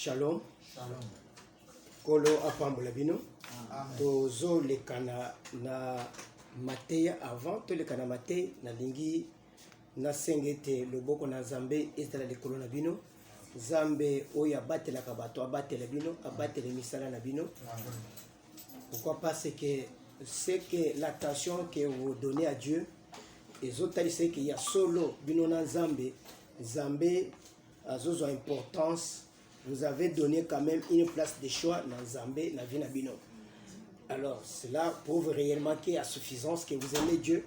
Shalom. Shalom. Kolo apambola bino. Amen. Tozo lekana na mateya avant to lekana mateya na lingi na sengete loboko na Zambe ezala lekolo na bino. Zambe oya batela kabato abatela bino abatela misala na bino. Pourquoi? Parce que c'est que l'attention que vous donnez à Dieu, les autres c'est qu'il y a solo bino na Zambe. Zambe a zozo importance. Vous avez donné quand même une place de choix dans Zambé, dans Vina Bino. Alors, cela prouve réellement qu'il y a suffisance, que vous aimez Dieu.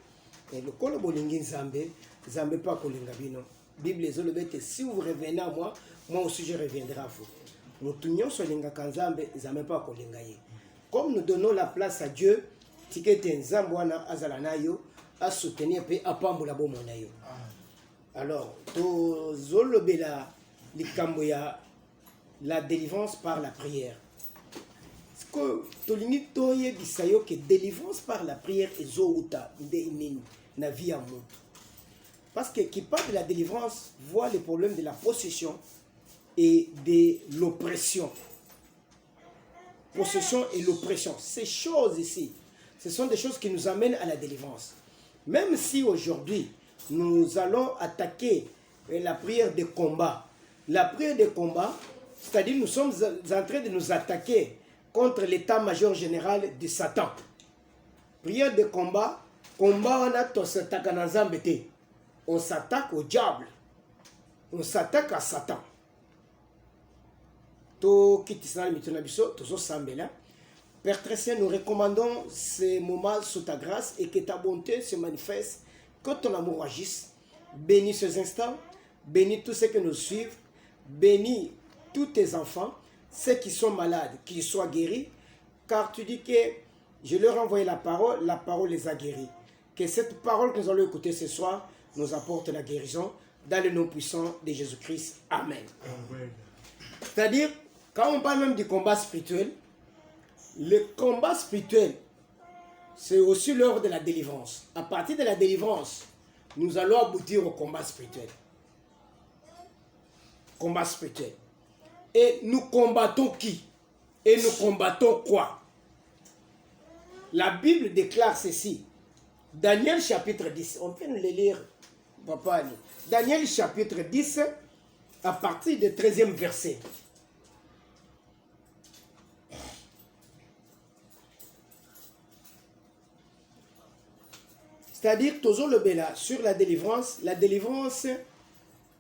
Et le Kolobolingi Zambé, Zambé pas Kolinga Bino. Bible les autres, si vous revenez à moi, moi aussi je reviendrai à vous. Nous tournons sur Linga Kanzambe, Zambé pas Kolinga. Comme nous donnons la place à Dieu, Tikete Nzambwana Azalanayo, à soutenir et à Pambola Bomonayo. Alors, to Zolobela Likamboya. La délivrance par la prière. Ce que Tolini Toye Bisayo que délivrance par la prière est Zouta de na vie à monde. Parce que qui parle de la délivrance voit le problème de la possession et de l'oppression. Possession et l'oppression. Ces choses ici, ce sont des choses qui nous amènent à la délivrance. Même si aujourd'hui nous allons attaquer la prière de combat. La prière de combat, c'est-à-dire nous sommes en train de nous attaquer contre l'état-major général de Satan. Prière de combat, combat on s'attaque on s'attaque au diable, on s'attaque à Satan. Père très saint, nous recommandons ces moments sous ta grâce et que ta bonté se manifeste, que ton amour agisse. Bénis ces instants, bénis tous ceux qui nous suivent, bénis tous tes enfants, ceux qui sont malades, qu'ils soient guéris, car tu dis que je leur ai envoyé la parole les a guéris. Que cette parole que nous allons écouter ce soir nous apporte la guérison dans le nom puissant de Jésus-Christ. Amen. Amen. C'est-à-dire, quand on parle même du combat spirituel, le combat spirituel, c'est aussi l'heure de la délivrance. À partir de la délivrance, nous allons aboutir au combat spirituel. Combat spirituel. Et nous combattons qui? Et nous combattons quoi? La Bible déclare ceci. Daniel chapitre 10. On peut le lire, papa. Daniel chapitre 10, à partir du 13e verset. C'est-à-dire, toujours le béla, sur la délivrance,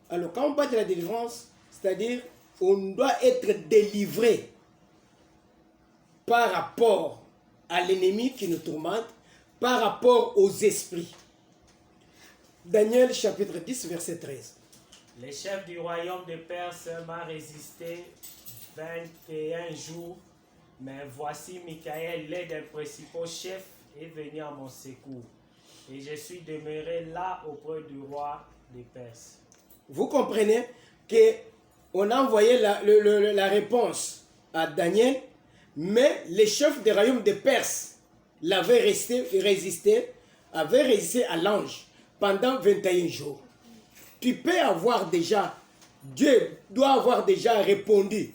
alors quand on parle de la délivrance, c'est-à-dire, on doit être délivré par rapport à l'ennemi qui nous tourmente, par rapport aux esprits. Daniel chapitre 10, verset 13. Le chef du royaume de Perse m'a résisté 21 jours, mais voici Michael, l'un des principaux chefs, est venu à mon secours. Et je suis demeuré là auprès du roi de Perse. Vous comprenez que on a envoyé la réponse à Daniel, mais les chefs des royaumes de Perse l'avaient résisté à l'ange pendant 21 jours. Tu peux avoir déjà, Dieu doit avoir déjà répondu,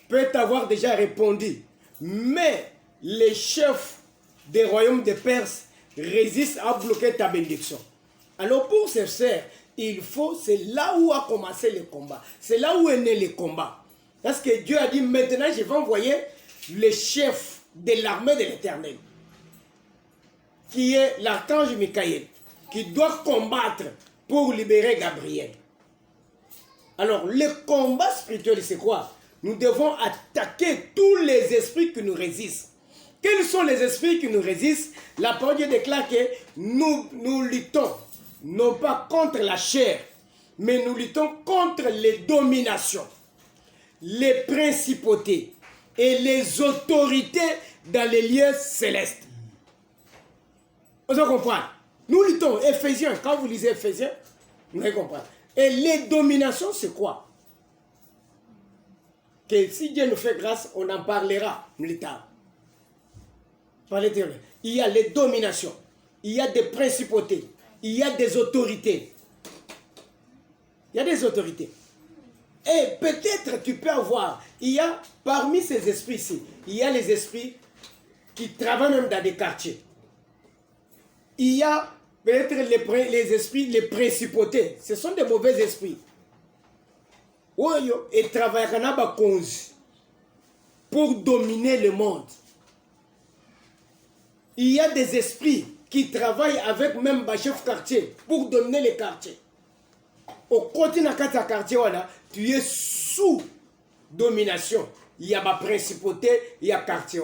peut avoir déjà répondu, mais les chefs des royaumes de Perse résistent à bloquer ta bénédiction. Alors pour ce faire, c'est là où a commencé le combat. C'est là où est né le combat. Parce que Dieu a dit, maintenant je vais envoyer le chef de l'armée de l'Éternel, qui est l'archange Michael, qui doit combattre pour libérer Gabriel. Alors le combat spirituel, c'est quoi? Nous devons attaquer tous les esprits qui nous résistent. Quels sont les esprits qui nous résistent? La parole déclare que nous luttons non pas contre la chair, mais nous luttons contre les dominations, les principautés et les autorités dans les lieux célestes. Vous comprenez? Nous luttons, Éphésiens, quand vous lisez Éphésiens, vous allez comprendre. Et les dominations, c'est quoi? Que si Dieu nous fait grâce, on en parlera plus tard. Par l'Éternel. Il y a les dominations, il y a des principautés, il y a des autorités. Il y a des autorités. Et peut-être tu peux avoir, il y a parmi ces esprits-ci, il y a les esprits qui travaillent même dans des quartiers. Il y a peut-être les esprits, les principautés. Ce sont des mauvais esprits. Et travaillent pour dominer le monde. Il y a des esprits qui travaillent avec même le chef quartier pour dominer les quartiers. Au côté de la quartier, tu es sous domination. Il y a ma principauté, il y a quartier.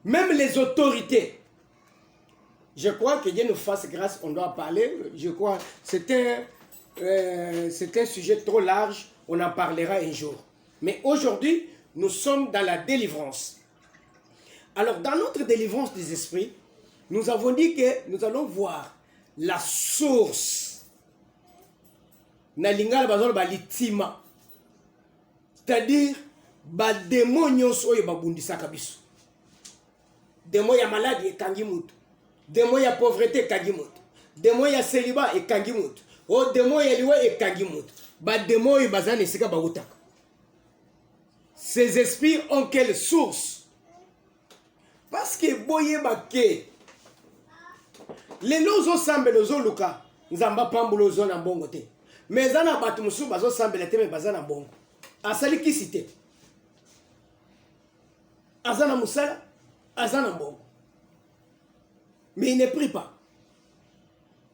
Même les autorités. Je crois que Dieu nous fasse grâce, on doit parler. Je crois que c'est un sujet trop large, on en parlera un jour. Mais aujourd'hui, nous sommes dans la délivrance. Alors, dans notre délivrance des esprits, nous avons dit que nous allons voir la source. C'est-à-dire, les démons sont démons ya maladie et kangimut. Démons ya pauvreté kangimut. Démons ya célibat et kangimut. Oh démons ya liwa et kangimut. Ba démons ya bazane sika bautaka. Ces esprits ont quelle source? Parce que boye bake. Les lozo sambe lozo luka. Nzamba pambulo zo na mbongo te. Mais zana batu musu bazo sambe la te me bazana mbongo. Asali kisite. Azana musala. Azana mbongo. Mais il ne prie pas.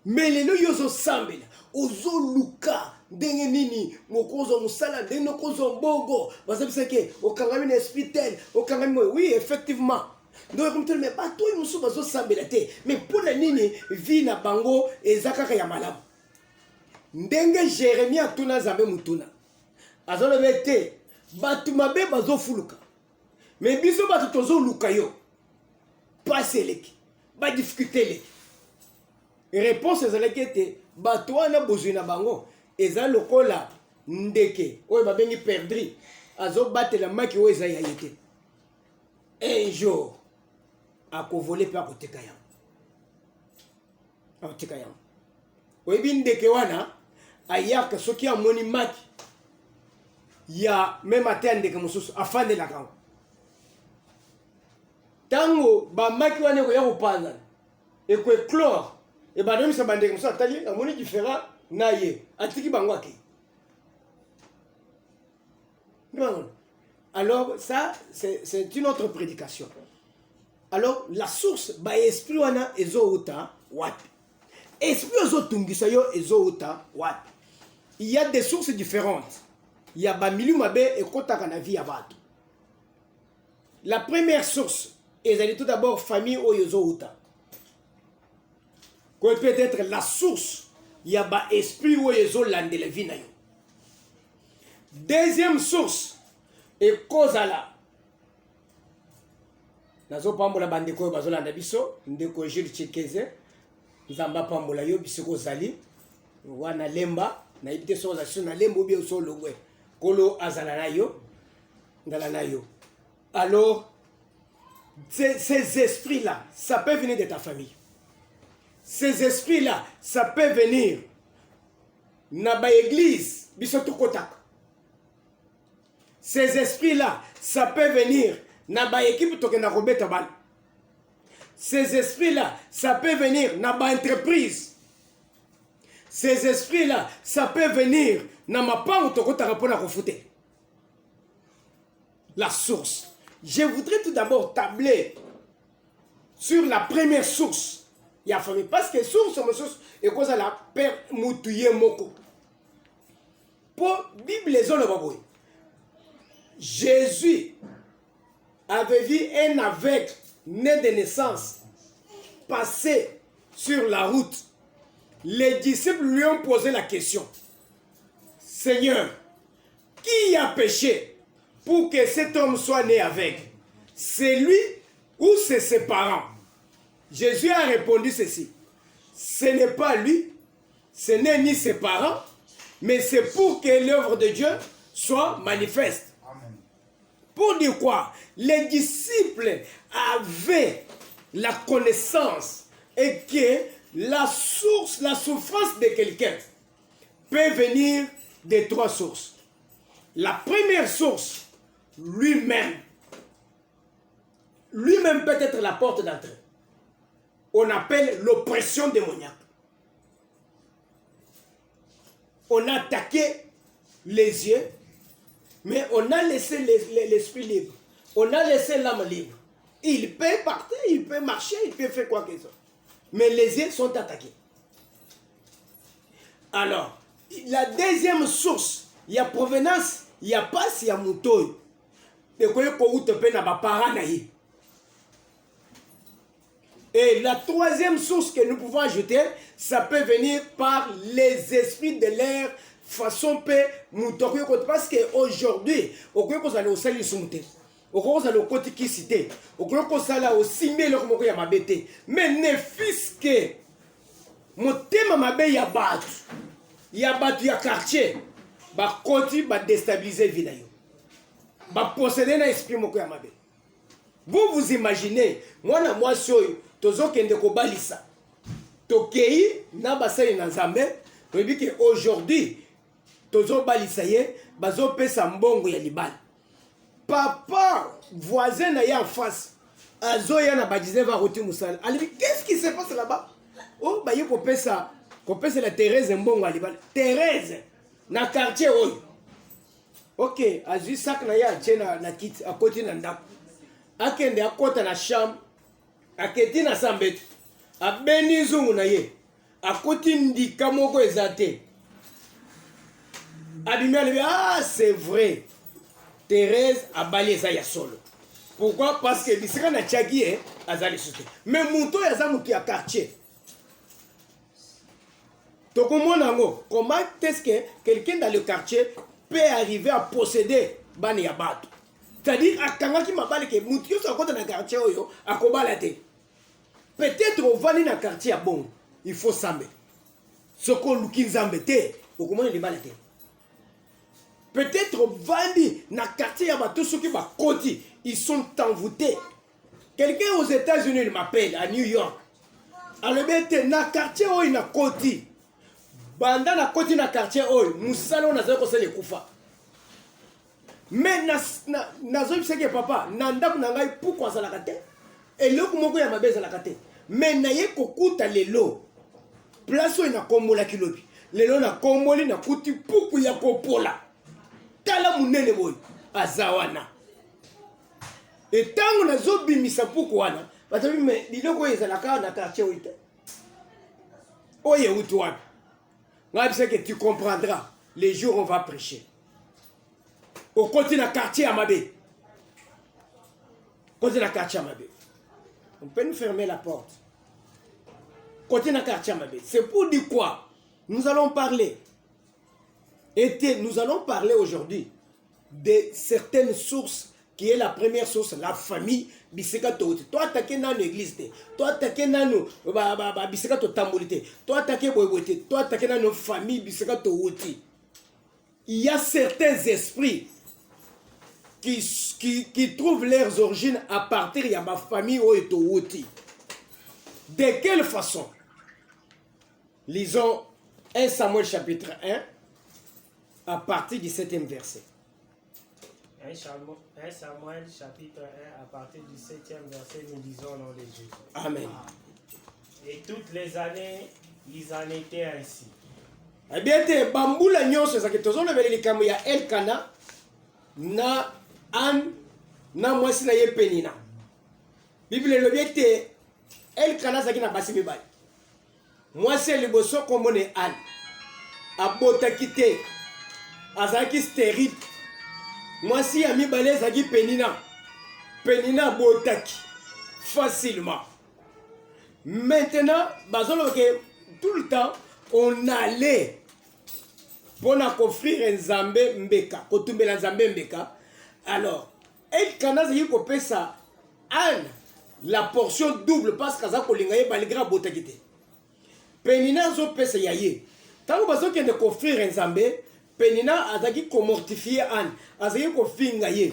Mais les loyozo sambela. Ozo luka. Ndenge nini. Mokozo musala. Ndenge kozo mbongo. Bazabiseke. Okangami na hospital. Okangami. Oui, effectivement. Donc, mais pas toi, nous sommes bazo sambela te. Mais pour la nini. Vi na bango. Ezakaka ya malamu. Ndenge Jérémie atuna zambe mutuna. Azolo bete. Batu mabe bazo fuluka. Mais biso batu tozo luka yo. Passer les ba difficulté les réponse ezalaki ete bato wana bozwi na bango eza lokola ndeke oyo babengi perdri azobatela maki oyo eza ya ye te un jour akovole mpe akoteka yango oyebi ndeke wana ayaka soki amoni maki ya meme ate ya ndeke mosusu afandelaka yango tango ba maki wane ko ya kopanza e ko éclore e ba ndomisa bandeke mosa tali amoni différent na ye atiki bango ake. Alors ça c'est une autre prédication. Alors la source ba esprit wana ezouta wapi? Esprit ezotungisa yo ezouta wapi? Il y a des sources différentes. Il y a ba milieu mabe e kotaka na vie ya bato. La première source et tout d'abord famille Oyozouta. Peut-être la source, il y a un esprit Oyozo lande la vie. Deuxième source, et cause là. Nazo pambola bandeko bazolanda biso, ndeko Jules Chikeze, nzamba pambola yo bisoko zali, wana lemba, na ibite so za na lembo bi so longwe. Kolo azala na yo, ndala na yo. Alors ces esprits-là, ça peut venir de ta famille. Ces esprits-là, ça peut venir na ba église bisoto kotak. Ces esprits-là, ça peut venir na ba équipe toke na robeta bal. Ces esprits-là, ça peut venir na ba entreprise. Ces esprits-là, ça peut venir na ma pango tokota rapona kofute. La source. Je voudrais tout d'abord tabler sur la première source. Il y a famille. Parce que source et cause à la père Moutouye Moko. Pour Bible les hommes, Jésus avait vu un aveugle né de naissance passer sur la route. Les disciples lui ont posé la question. Seigneur, qui a péché pour que cet homme soit né avec? C'est lui ou c'est ses parents? Jésus a répondu ceci. Ce n'est pas lui, ce n'est ni ses parents, mais c'est pour que l'œuvre de Dieu soit manifeste. Amen. Pour dire quoi? Les disciples avaient la connaissance et que la source, la souffrance de quelqu'un peut venir de 3 sources. La première source, lui-même peut être la porte d'entrée. On appelle l'oppression démoniaque. On a attaqué les yeux, mais on a laissé l'esprit libre. On a laissé l'âme libre. Il peut partir, il peut marcher, il peut faire quoi que ce soit. Mais les yeux sont attaqués. Alors, la deuxième source, il y a provenance, il y a passe, il y a mouton. Et la troisième source que nous pouvons ajouter, ça peut venir par les esprits de l'air, façon peu mouton. Parce qu'aujourd'hui, on peut aller au salut soumouté. On peut aller au côté qui cité. On peut aller au simé le moko ya mabete. Mais ne fils que mon thème mabé ya battu. Ya battu ya quartier. Ba côté ba déstabiliser vie d'ailleurs. Ba posséder na esprit moko ya mabé. Vous imaginez, moi soy tozo kende ko balisa. Tokei na basali na Nzambe, on dit que aujourd'hui tozo balisa ye, bazo pesa mbongo ya libala. Papa voisin na ya en face, azo ya na badize va roti musala. Ali qu'est-ce qui se passe là-bas? Oh ba ye ko pesa la Thérèse mbongo ya libala. Thérèse na quartier oyo. OK, azu sak na ya tena na kit a côté na ndako. Akende akota na chambre, aketi na sambeti. Abeni zungu na ye. Akoti ndika moko ezate. Abimeli, ah c'est vrai. Thérèse a balayé ça ya solo. Pourquoi? Parce que bisika na tchaki azali soute. Mais muto ya za mutu ya quartier. Tokomona ngo, comment est-ce que quelqu'un dans le quartier peut arriver à posséder bani ya bato? C'est-à-dire akanga ki mabale ke mutu yo sokota na quartier oyo akobala te. Peut-être au vani na quartier ya bon, il faut sambe. Soko luki nzambe te, okomona libala te. Peut-être vandi na quartier ya bato soki ba koti, ils sont envoûtés. Quelqu'un aux États-Unis il m'appelle à New York. Alors bete na quartier oyo na koti. Banda na koti na quartier oyo, musala na zako sele kufa. Mais nazo que papa, nandako na ngai pourquoi ça la kate? Et loko moko ya mabeza la kate. Mais na ye kokuta lelo. Place oyo na kombola kilobi. Lelo na komboli na kuti puku ya kopola. Tala munene boy azawana. Et tango nazo bimisa puku wana, batabi me biloko ezalaka na quartier oyo. Oye utu wana. Ngai c'est que tu comprendras les jours on va prêcher. Au côté de quartier à Mabé. Côté de quartier à Mabé. On peut nous fermer la porte. Côté de quartier à Mabé. C'est pour dire quoi? Nous allons parler. Nous allons parler aujourd'hui de certaines sources qui est la première source, la famille. Biseka Touti. Toi, attaquer dans l'église. Toi, attaquer dans nos Biseka Tambolité. Toi, attaquer Boyboté. Toi, attaquer dans nos familles. Biseka Touti. Il y a certains esprits qui trouvent leurs origines à partir de ma famille ou Etouti. De quelle façon? Lisons 1 Samuel chapitre 1 à partir du 7e verset. 1 Samuel chapitre 1 à partir du 7e verset, nous lisons au nom de Jésus. Amen. Et toutes les années, ils en étaient ainsi. Eh bien, bambula nyonso za kitozo na bele likambo ya Elkana na An na mwasi na ye Penina. Bible le biete Elkana zaki na basi mibali. Mwasi liboso komone An. Abota kite. Azaki stérile. Mwasi ya mibali zaki Penina. Penina botaki facilement. Maintenant, bazolo que tout le temps on allait pour offrir un Nzambe mbeka, kotumbela Nzambe mbeka. Alors, Elkana zaki kopesa Anne la portion double parce que ça kolinga ye balgra botakite. Penina zo pesa yaye. Tango bazo kende offrir un Nzambe, Penina azaki ko mortifier Anne, azaki ko finga ye.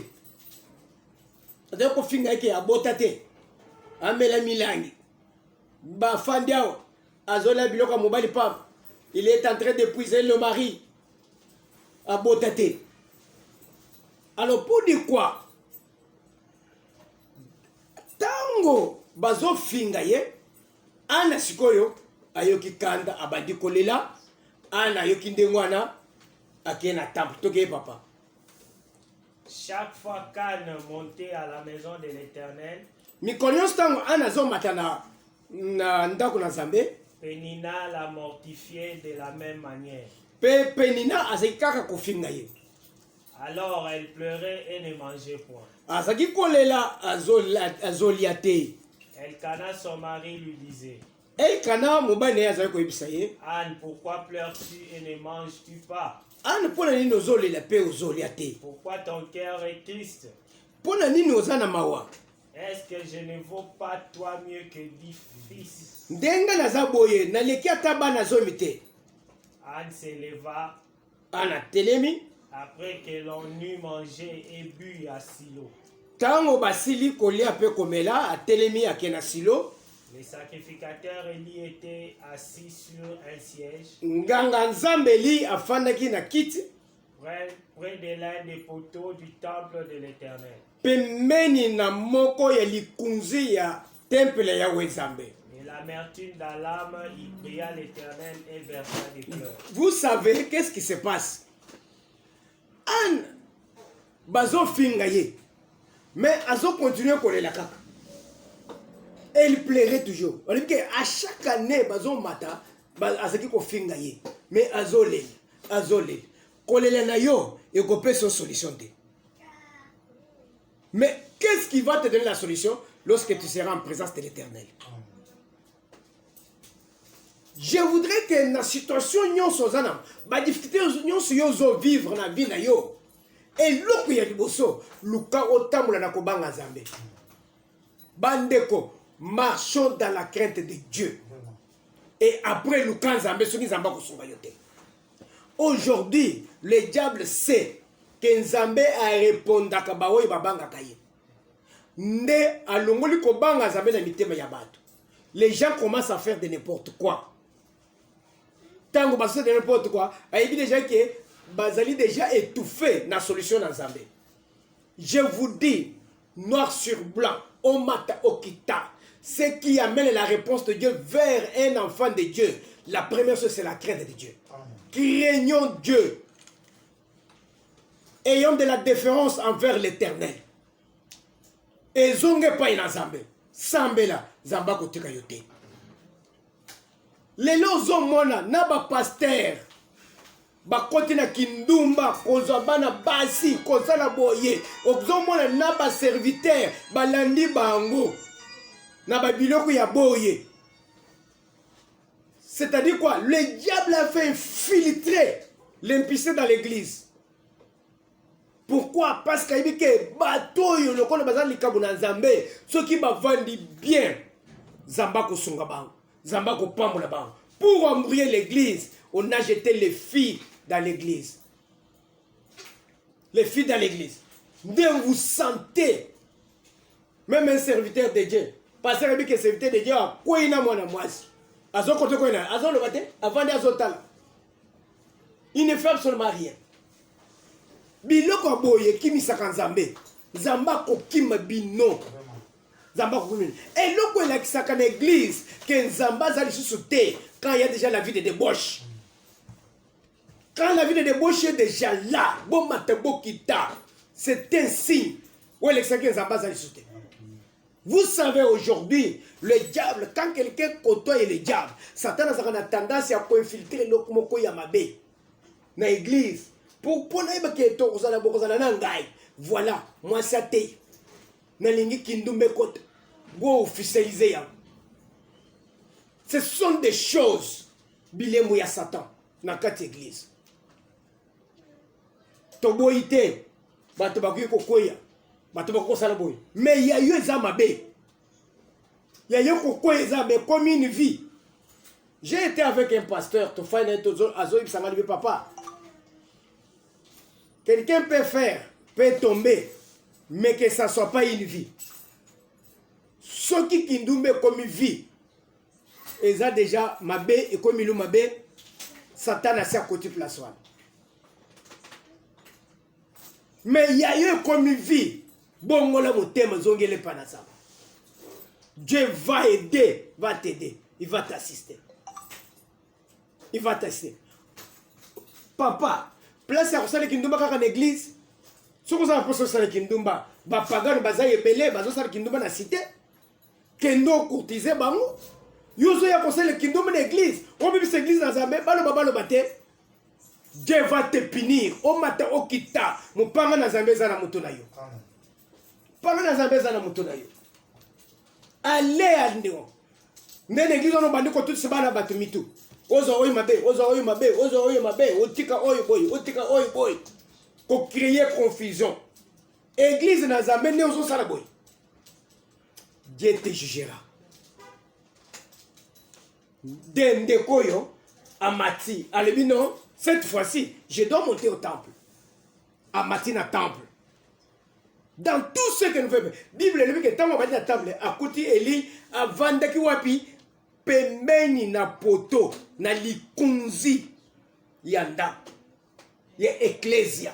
Azaki ko finga ye ke abotate. Amela milangi. Ba fandiao azola biloko mobali pam. il est en train d'épuiser le mari à Botate. Alors pour dire quoi? Tango bazo fingaye ana sikoyo ayoki kanda abandi kolela ana yoki ndengwana akena temple toke papa. Chaque fois qu'Anne montait à la maison de l'Éternel, Mikonyos tango ana zo matana na ndako na Nzambe, Pénina la mortifiait de la même manière. pe Penina azekaka kofingaye. Alors elle pleurait et ne mangeait point. Azaki kolela azoliate. Elkana, son mari, lui disait, Elkana mobane azali koyebisa ye. Anne, pourquoi pleures-tu et ne manges-tu pas? Ana pona nini ozolela pe ozoliate? Pourquoi ton cœur est triste? Pona nini oza na mawa? Est-ce que je ne vaux pas toi mieux que 10 fils? Ndenga naza boye naleki ata bana zomi te. Anne s'éleva Ana telemi après que l'on eut mangé et bu à Silo. tango basili kolia pe komela atelemi akena Silo. Les sacrificateurs Élie étaient assis sur un siège Nganga Nzambeli afandaki na kiti près de l'un des poteaux du temple de l'Éternel. pembeni na moko ya likunzi ya temple ya Nzambe. Et l'amertume dans l'âme, il pria l'Éternel et versa des pleurs. Vous savez qu'est-ce qui se passe? Anne bazo fingaye mais azo continuer kolela kaka. Et il plairait toujours. On dit qu'à chaque année, bazo mata, azaki ko fingaye. Mais azole. Kolela na yo, et ko peut son solution de. Mais qu'est-ce qui va te donner la solution lorsque tu seras en présence de l'Éternel? Je voudrais que dans la situation nyonso zana, ba difficulté nyonso yo zo vivre na vie na yo. Et loko ya liboso, luka otamula na kobanga Nzambe. Bandeko, marchons dans la crainte de Dieu. Et après luka Nzambe soki Nzamba kosunga yo te. Aujourd'hui, le diable sait que Nzambe a répondu à Kabaoui Babanga Kaye. Nde alongoli kobanga Nzambe na mitema ya bato. Les gens commencent à faire de n'importe quoi. Tango baso de n'importe quoi, ayebi déjà que bazali déjà étouffé na solution na Nzambe. Je vous dis, noir sur blanc, omata okita, ce qui amène la réponse de Dieu vers un enfant de Dieu. La première chose, c'est la crainte de Dieu. Craignons Dieu. Ayons de la déférence envers l'Éternel. Et zonge pa ina Nzambe. Sambela, Zamba kotika yote. Lelo zomona na ba pasteur. Ba kote na kindumba, kozwa bana basi, kozala boye. Ozomona na ba serviteur, balandi bango. Na ba biloko ya boye. C'est-à-dire quoi? Le diable a fait infiltrer l'impicé dans l'église. Pourquoi? Parce qu'il dit que bateau yo le kono bazali likambo na Nzambe, ceux qui bavandi bien, Zamba ko sunga bango, Zamba ko pambola bango. Pour embrouiller l'église, on a jeté les filles dans l'église. Les filles dans l'église. Dès vous sentez, même un serviteur de Dieu, parce que le serviteur de Dieu a quoi il a moins moisi. Azo kote ko ina, azo le bate, avant de azotala. Il ne fait absolument rien. Biloko boye kimi sakanzambe. Zamba ko kima bino. Zamba ko kima. Et loko la kisaka na église que Zamba zali sous-sauté quand il y a déjà la vie de débauche. Quand la vie de débauche est déjà là, bon matebo kita, c'est un signe. Où est que Zamba zali sous-sauté. Vous savez aujourd'hui, le diable, quand quelqu'un côtoie le diable, Satan a tendance à infiltrer le moko yamabe dans l'église. Pour que voilà, moi ça t'est. Nalingi kindumbe kote. Go officialiser. Ce sont des choses. Bilemu ya Satan. Dans quatre églises. Toboite. Bato bakuye kokoya. Bato bakuye salaboy. Mais il y a eu zamabe. Il y a eu kokoya zamabe comme une vie. J'ai été avec un pasteur. Tofaina tozo azo ibsangalibe papa. Quelqu'un peut faire, peut tomber, mais que ça ne soit pas une vie. Ceux qui kindumbe comme une vie, ils ont déjà mabé et comme ils ont mabé, Satan a sa côté place. Mais il y a eu comme une vie. Bon, moi, mon thème, zongele panasa. Dieu va aider, va t'aider. Il va t'assister. Il va t'assister. Papa, place à Rosale Kindumba dans l'église. Si vous avez posé Rosale Kindumba, Bapagan, Bazaye Belé, Bazosal Kindumba dans la cité. Kendo courtisé, Bango. Yozo ya Rosale Kindumba dans l'église. On vit cette église dans Zambé, Balo Bate. Dieu va te punir. O mata o kita. Mon panga na Zambé zana mutonayo. Panga na Zambé zana mutonayo. Allez à Néo. Dans l'église, on a bandé quand tout se bat à Batumitou. Ozo oy mabe, ozo oy mabe, ozo oy mabe, otika oy boy, otika oy boy. Pour créer confusion. Église na Zambé ne ozo sala boy. Dieu te jugera. Dende koyo amati. Alebi non. Cette fois-ci, je dois monter au temple. À Matina temple. Dans tout ce que nous faisons. Bible le dit que tant qu'on va dire temple, à côté Eli, à Vandaki Wapi, pemeni na poto, na likunzi, yanda, ya ecclésia.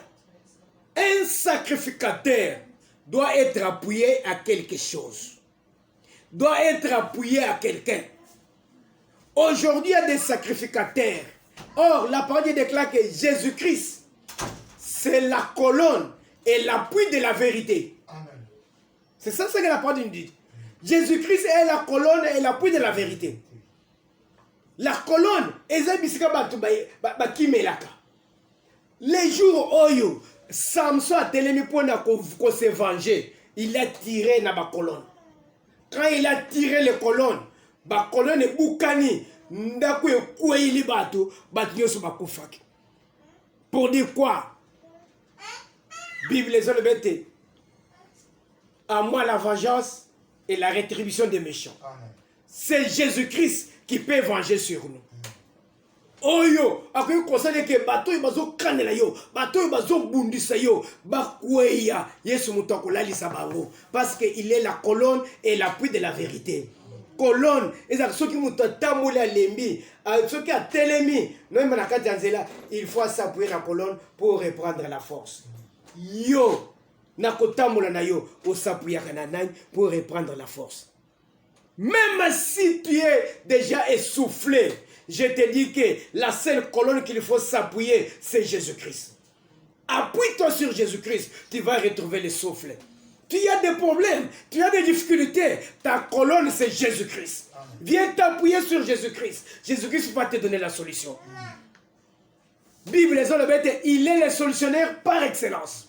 Un sacrificateur doit être appuyé à quelque chose. Doit être appuyé à quelqu'un. Aujourd'hui, il y a des sacrificateurs. Or, la parole déclare que Jésus-Christ, c'est la colonne et l'appui de la vérité. C'est ça ce que la parole dit. Jésus-Christ est la colonne et l'appui de la vérité. La colonne, les jours où Samson a télé pour se venger, il a tiré dans la colonne. Quand il a tiré les colonnes, la colonne est boukani. Pour dire quoi? Bible les hommes bêtés. À moi la vengeance et la rétribution des méchants. C'est Jésus-Christ qui peut venger sur nous. Oh yo, akoyo conseil que bateau bazo kanela yo, bateau bazo bundisa yo, bakweya Yesu mutoko lalisa bango parce que il est la colonne et l'appui de la vérité. Colonne, et ceux qui m'ont tamoulé à l'embi, ceux qui ont télémi, il faut s'appuyer la colonne pour reprendre la force. Yo, nakotamoula na yo, on s'appuie pour reprendre la force. Même si tu es déjà essoufflé, je te dis que la seule colonne qu'il faut s'appuyer, c'est Jésus-Christ. Appuie-toi sur Jésus-Christ, tu vas retrouver le souffle. Tu as des problèmes, tu as des difficultés. Ta colonne, c'est Jésus-Christ. Viens t'appuyer sur Jésus-Christ. Jésus-Christ va te donner la solution. Bible, les hommes bêtes, il est le solutionnaire par excellence.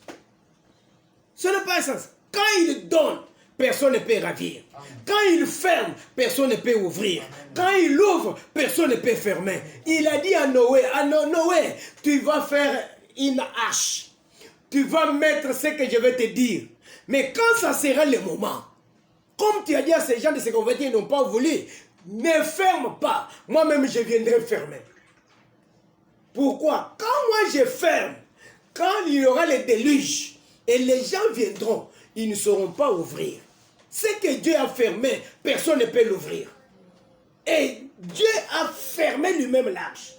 Ce n'est pas essence. Quand il donne, personne ne peut ravir. Quand il ferme, personne ne peut ouvrir. Quand il ouvre, personne ne peut fermer. Il a dit à Noé, Noé, tu vas faire une hache. Tu vas mettre ce que je vais te dire. Mais quand ça sera le moment, comme tu as dit à ces gens de se convertir, ils n'ont pas voulu, ne ferme pas. Moi-même, je viendrai fermer. Pourquoi? Quand moi je ferme, quand il y aura le déluge, et les gens viendront, ils ne sauront pas ouvrir. Ce que Dieu a fermé, personne ne peut l'ouvrir. Et Dieu a fermé lui-même l'arche.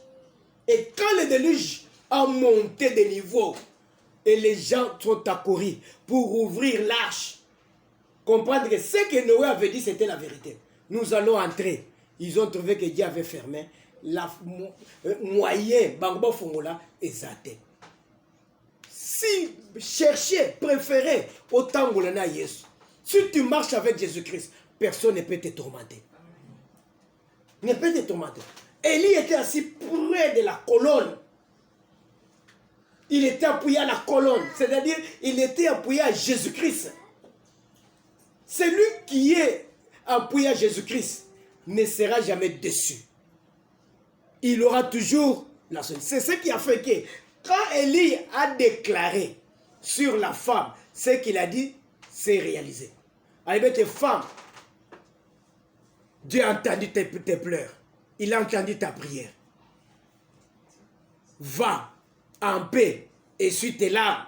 Et quand le déluge a monté de niveau, et les gens sont accourus pour ouvrir l'arche. Comprendre que ce que Noé avait dit, c'était la vérité. Nous allons entrer. Ils ont trouvé que Dieu avait fermé. La moyen, Bangba Fongola, et Zate. Si chercher, préférer, autant que Yesu. Si tu marches avec Jésus-Christ, personne ne peut te tourmenter. Ne peut te tourmenter. Élie était assis près de la colonne. Il était appuyé à la colonne, c'est-à-dire il était appuyé à Jésus-Christ. Celui qui est appuyé à Jésus-Christ ne sera jamais déçu. Il aura toujours la solution. C'est ce qui a fait que quand Élie a déclaré sur la femme, ce qu'il a dit, c'est réalisé. Avec tes femmes, Dieu a entendu tes pleurs. Il a entendu ta prière. Va en paix, essuie tes larmes,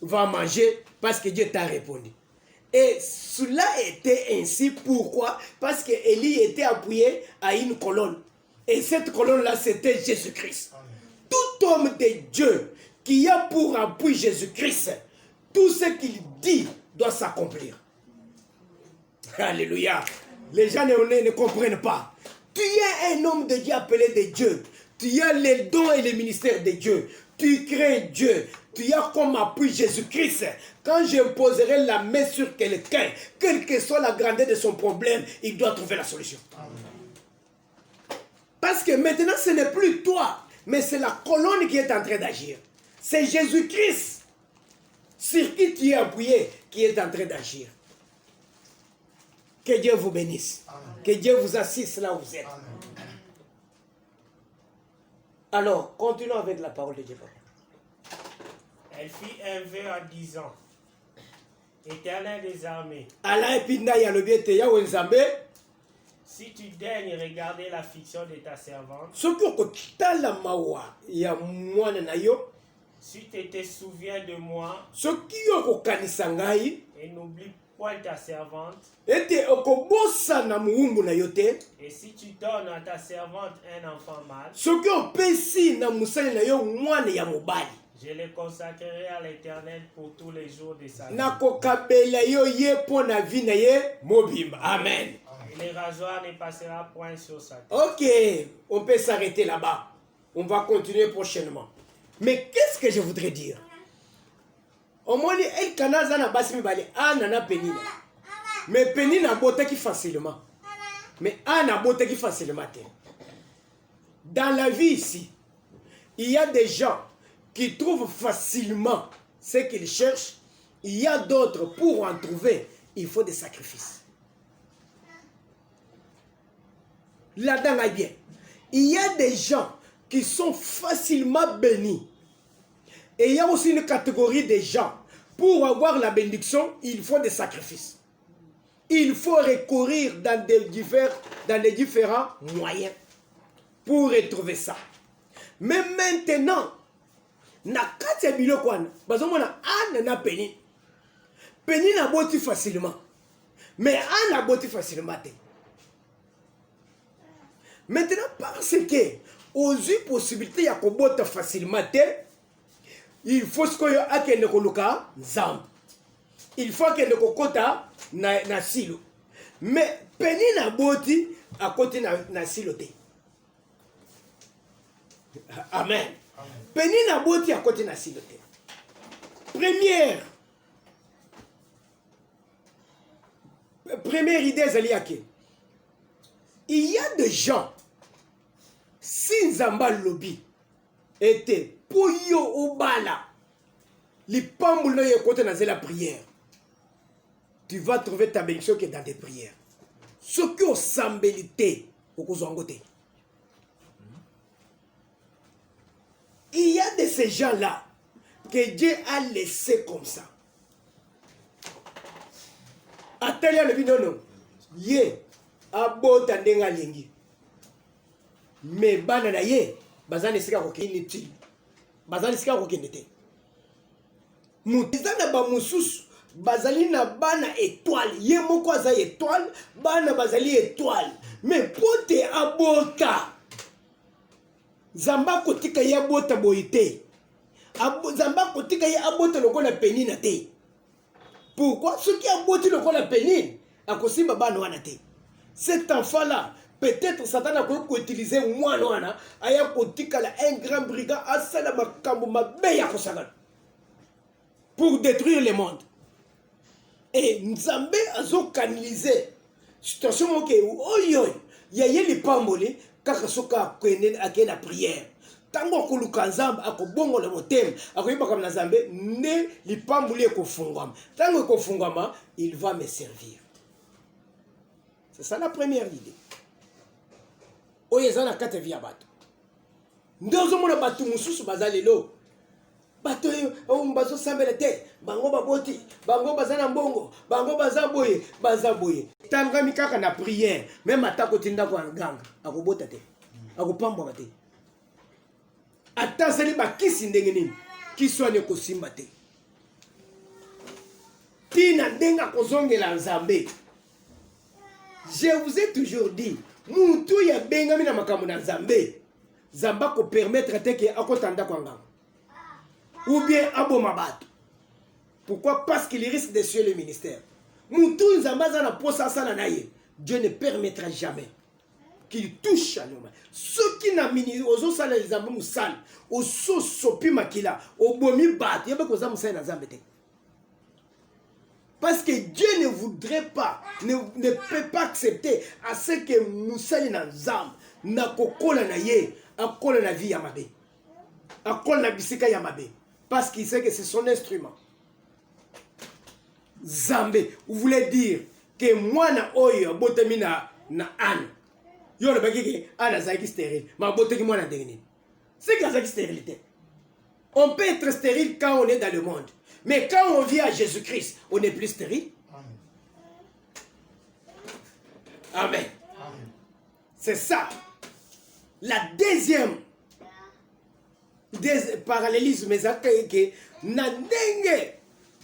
va manger parce que Dieu t'a répondu. Et cela était ainsi, pourquoi? Parce que Élie était appuyé à une colonne. Et cette colonne-là, c'était Jésus-Christ. Tout homme de Dieu qui a pour appui Jésus-Christ, tout ce qu'il dit doit s'accomplir. Alléluia. Les gens ne comprennent pas. Tu es un homme de Dieu appelé de Dieu. Tu as les dons et les ministères de Dieu. Tu crées Dieu. Tu as comme appui Jésus-Christ. Quand j'imposerai la main sur quelqu'un, quelle que soit la grandeur de son problème, il doit trouver la solution. Parce que maintenant, ce n'est plus toi, mais c'est la colonne qui est en train d'agir. C'est Jésus-Christ sur qui tu es appuyé qui est en train d'agir. Que Dieu vous bénisse. Amen. Que Dieu vous assiste là où vous êtes. Amen. Alors, continuons avec la parole de Dieu. Elle fit un vœu en disant, Éternel des armées, si tu daignes regarder l'affliction de ta servante, si tu te souviens de moi, et n'oublie point ta servante, et si tu donnes à ta servante un enfant mâle, je le consacrerai à l'Éternel pour tous les jours de sa vie. Amen. Et le rasoir ne passera point sur sa tête. Ok, on peut s'arrêter là-bas. On va continuer prochainement. Mais qu'est-ce que je voudrais dire? Au moins, elle kanaza na basi mibale anana penina. Mais penina botaki facilement. Mais ana botaki facilement. Dans la vie ici, il y a des gens qui trouvent facilement ce qu'ils cherchent. Il y a d'autres, pour en trouver, il faut des sacrifices. Là-dedans, bien. Il y a des gens qui sont facilement bénis. Et il y a aussi une catégorie de gens. Pour avoir la bénédiction, il faut des sacrifices. Il faut recourir dans les différents moyens pour retrouver ça. Mais maintenant, nakati bilokwana, bazomona na peni. Peni na boti facilement. Mais na boti facilement. Maintenant, parce que aux possibilités ya kobota facilement, il faut ce que akende koluka nzambe. Il faut que le kokota na silo. Mais peni na boti à côté na silo te. Amen. Peni na boti à côté na silo te. Première idée zaliake. Il y a des gens, si Nzamba lobby était pour yo obala, les pamboulons y côté dans la prière, tu vas trouver ta bénédiction qui est dans des prières. Ce qui est sambélité, au côté. Il y a de ces gens-là que Dieu a laissé comme ça. Atalia le binono, ye. Abota ndenga lengi. Mais bana na ye, bazane sika ko inutile. Bazane sika ko kendete. Mutizana ba mususu, bazali na bana étoile. Ye moko aza étoile, bana bazali étoile. Mais pote abota. Zamba kotika ya bota boite. Zamba kotika ya abota lokola penina te. Pourquoi ceux qui abota lokola penine, akosimba bana wana te. Cet enfant-là, peut-être Satan a utilisé moi, un grand brigand pour détruire le monde. Et Nzambe a canalisé situation où il y a les pamboli, car soka a la prière. Tango kuluka nzamba akobongo le motem akoyiba comme Nzambe ne li pamboli ko fungwama. Tango ko fungwama, il va me servir. C'est ça la première idée. Oyezana kate via bato. Ndozo mona bato mususu bazalelo. Bato o mbazo sambela te, bango baboti, bango bazana mbongo, bango bazaboye. Tanga mikaka na prière, même atako tinda kwa nganga, akobota te. Akopamba te. Ata seli ba kisi ndenge nini, kiswane ko simba te. Tina ndenga kozongela Nzambe. Je vous ai toujours dit, Mutu ya bengami na makambo na Nzambe. Zamba ko permettre te que akotanda kwa ngam. Ou bien aboma bato. Pourquoi? Parce qu'il risque de suer le ministère. Mutu Nzamba za na posa sana na ye. Dieu ne permettra jamais qu'il touche à l'homme. Ceux qui n'a mini ozo sala les Nzamba musal, oso sopi makila, obomi bat, yeba ko za musala na Nzambe te. Parce que Dieu ne voudrait pas, ne peut pas accepter à ce que musali na Nzambe na kokola na ye, akola na vie ya mabe. Akola na bisika ya mabe. Parce qu'il sait que c'est son instrument. Nzambe, vous voulez dire que moi na oyo botemi na ane. Yo le baki ke ana zaki stérile, ma boteki moi na dernier. C'est que zaki stérilité. On peut être stérile quand on est dans le monde. Mais quand on vit à Jésus-Christ, on n'est plus stérile. Amen. Amen. C'est ça. La deuxième parallélisme, c'est que na ndenge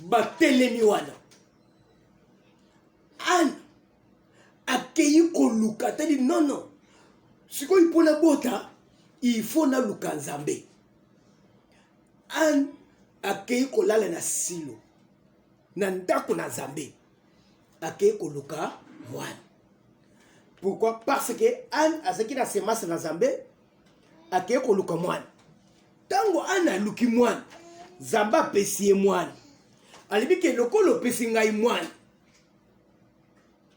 batelemi wana. Anne akei koluka tali non. Siko ipona bota, il faut na luka Nzambe. Anne akei kolala na silo. Na ndako na Nzambe. Akei koluka mwana. Pourquoi? Parce que Anne azaki na semence na Nzambe akei koluka mwana. Tango Anne aluki mwana, Nzamba pesi ye mwana. Alibi ke lokolo pesi ngai mwana.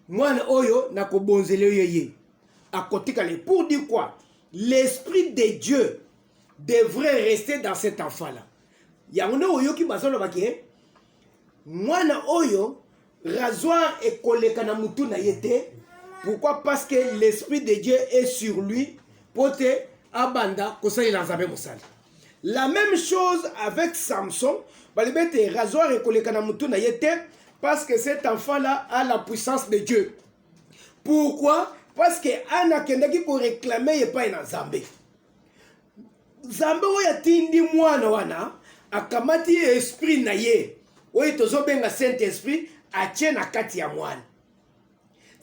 Mwana oyo na kobonzele ye. Akotikale. Pour dire quoi? L'esprit de Dieu devrait rester dans cet enfant-là. Yangone oyo ki bazolo baki. Mwana oyo rasoir ekoleka na mutu na yete. Pourquoi? Parce que l'esprit de Dieu est sur lui. Pote abanda kosali na Nzambe mosali. La même chose avec Samson. Balibete rasoir ekoleka na mutu na yete. Parce que cet enfant-là a la puissance de Dieu. Pourquoi? Parce que Anna kendaki pour réclamer et pas na Nzambe. Nzambe oya tindi mwana wana akamati esprit na ye. Oyo tozo benga Saint-Esprit atie na kati ya mwana.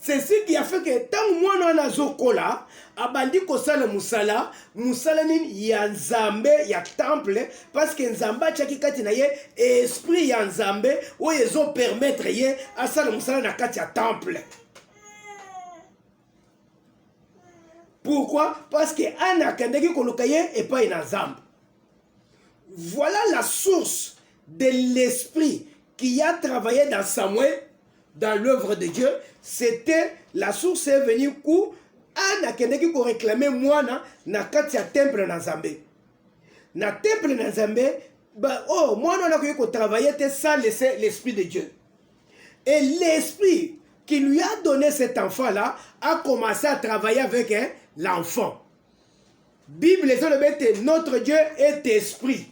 C'est ce qui a fait que tant mwana wana zokola abandi kosala musala nini ya Nzambe ya temple parce que Nzambe achaki kati na ye esprit ya Nzambe oyo ezo permettre ye asala musala na kati ya temple. Pourquoi? Parce que Anna kendeki koluka ye et pas na Nzambe. Voilà la source de l'esprit qui a travaillé dans Samuel, dans l'œuvre de Dieu. C'était la source est venue où Anna kendeki ko réclamer mwana na kati ya temple na Nzambe. Na temple na Nzambe, bah oh mwana na ko travailler sans laisser l'esprit de Dieu. Et l'esprit qui lui a donné cet enfant-là a commencé à travailler avec l'enfant. Bible notre Dieu est esprit.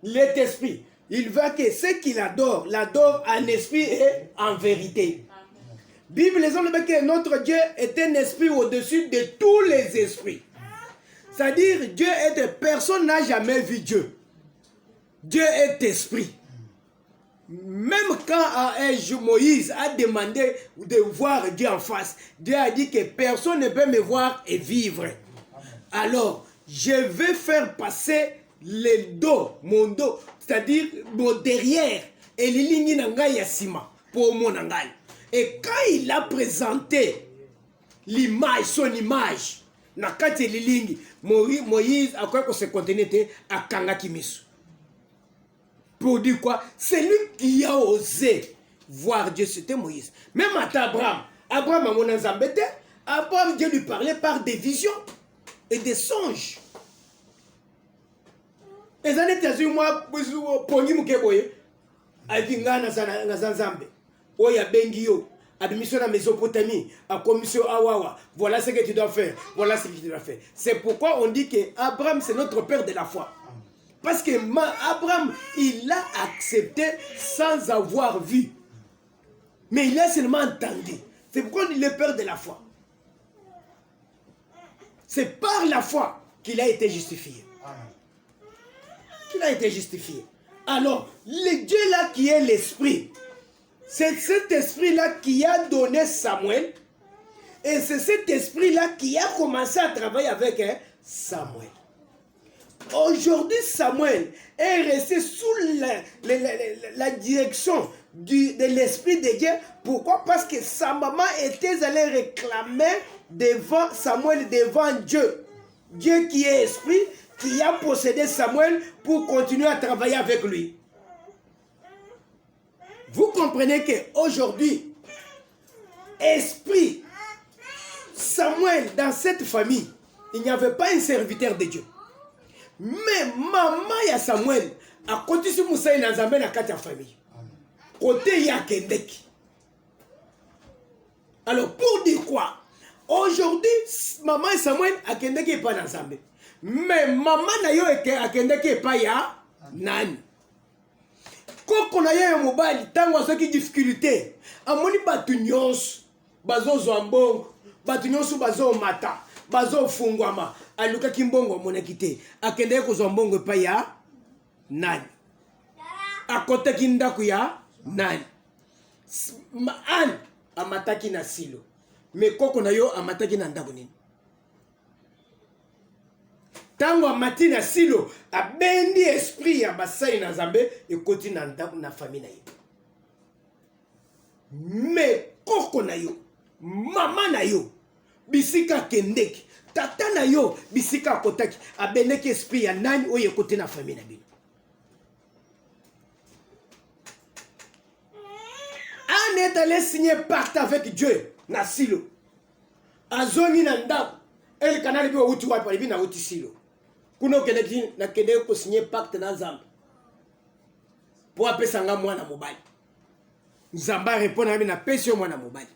Il est esprit. Il veut que ce qu'il adore, l'adore en esprit et en vérité. Bible que notre Dieu est un esprit au-dessus de tous les esprits. C'est-à-dire, Dieu est personne n'a jamais vu Dieu. Dieu est esprit. Même quand Moïse a demandé de voir Dieu en face, Dieu a dit que personne ne peut me voir et vivre. Alors, je vais faire passer le dos, mon dos, c'est-à-dire mon derrière, et les lignes n'angai yasima pour mon angai. Et quand il a présenté l'image, son image, nakati lilingi, Moïse a quoi que se contenait à Kangakimisu. Pour dire quoi? C'est lui qui a osé voir Dieu, c'était Moïse. Même à Abraham, Abraham a mon Nzambete, Abraham, Dieu lui parlait par des visions et des songes. Et ça n'est pas moi, pour lui, je Avinga na Zanzambe. Oya Bengio, admission à Mésopotamie, à commission Awawa. Voilà ce que tu dois faire. Voilà ce que tu dois faire. C'est pourquoi on dit que Abraham, c'est notre père de la foi. Parce que Abraham, il a accepté sans avoir vu. Mais il a seulement entendu. C'est pourquoi il est père de la foi. C'est par la foi qu'il a été justifié. Qu'il a été justifié. Alors, le Dieu là qui est l'esprit, c'est cet esprit là qui a donné Samuel. Et c'est cet esprit-là qui a commencé à travailler avec Samuel. Aujourd'hui, Samuel est resté sous la direction de l'Esprit de Dieu. Pourquoi? Parce que sa maman était allée réclamer devant Samuel, devant Dieu. Dieu qui est esprit, qui a possédé Samuel pour continuer à travailler avec lui. Vous comprenez qu'aujourd'hui, esprit, Samuel, dans cette famille, il n'y avait pas un serviteur de Dieu. Mais maman ya Samuel a continué Moussa na Nzambe na kati ya famille. Côté ya Kendeki. Alors pour dire quoi? Aujourd'hui, maman et Samuel a Kendeki pas na Nzambe. Mais maman na yo a Kendeki pas ya nani. Koko na yo mobile tango soki difficulté. Amoni batu nyonso bazo zwambongo, batu nyonso bazo mata. Bazo fungwama aluka kimbongo monekite akende kozwa mbongo epa ya nani akotaki ndako ya nani an amataki na silo me koko na yo amataki na ndako nini tango amati na silo abendi esprit ya basai na Nzambe ekoti na ndako na famille na ye me koko na yo mama na yo bisika kendeki tata na yo bisika kotaki abeneki esprit ya nani oye kote na famille na bino an est allé signer pacte avec Dieu na silo azongi na ndako el kanali bi wuti wapi bi na wuti silo kuno kendeki na kendeki ko signer pacte na Nzambe po apesa nga mwana mobali Nzambe répondre na pesi mwana mobali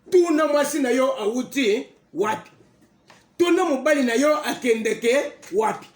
tuna mwasi na yo awuti wapi tuna mobali na yo akendeke wapi